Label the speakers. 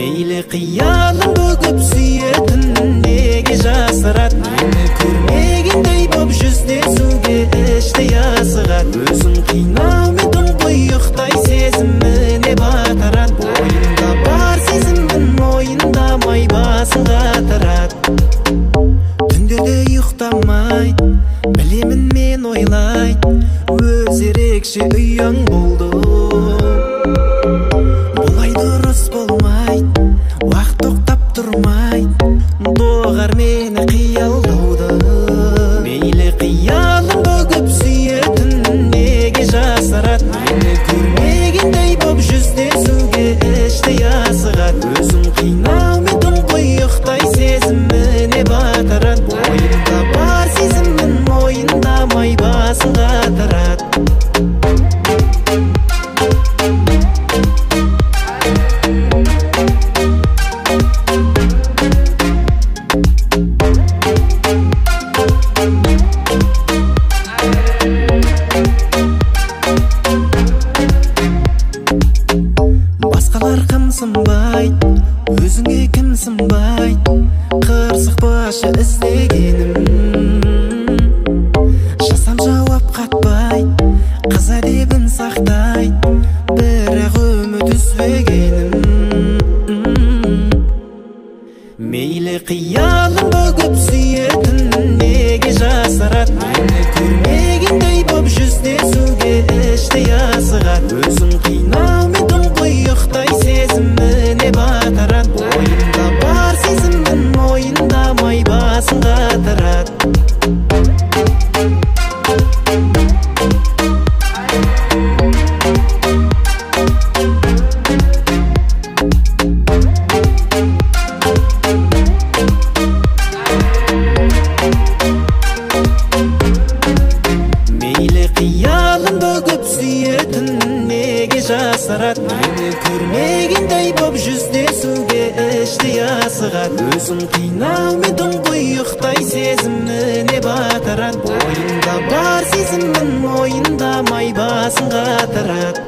Speaker 1: Мейлі қиялым бүгіп сүйетін неге жасырат, мені көрмегендей боп жүздесуге іштей асығат. Өзің қинаумен тұңғиықтай сезіміне батырат, бойында бар сезімін мойындамай басын қатырат. Түндерде ұйықтамай білемін мен ойлай, өз ерекше ұяң болды. Бұлай дұрыс болмайды, уақыт тоқтап тұрмайды, доғар мені қиялдауды. Мейлі қиялым бүгіп сүйетін неге жасырат, мені көрмегендей боп жүздесуге іштей асығат. Өзің қинаумен тұңғиықтай сезіміне батырат, бойында бар сезімін мойындамай басын қатырат. Басқалар қымсынбайды, өзіңе кім сынбайды, қырсық башы іздегенім. Жасам жауап қатпайды, қыз әдебін сақтайды, бірақ үміт үзбегенім. Мейлі қиялым бүгіп сүйетін неге жасырат, мені көрмегендей боп жүздесуге іштей асығат. Өзің қинаумен тұңғиықтай сезіміне батырат, бойында бар сезімін мойындамай басын қатырат. Мейлі қиялым бүгіп сүйетін неге жасырат, мені көрмегендей боп жүздесуге іштей асығат. Өзің қинаумен тұңғиықтай сезіміне батырат, бойында бар сезімін мойындамай басын қатырат.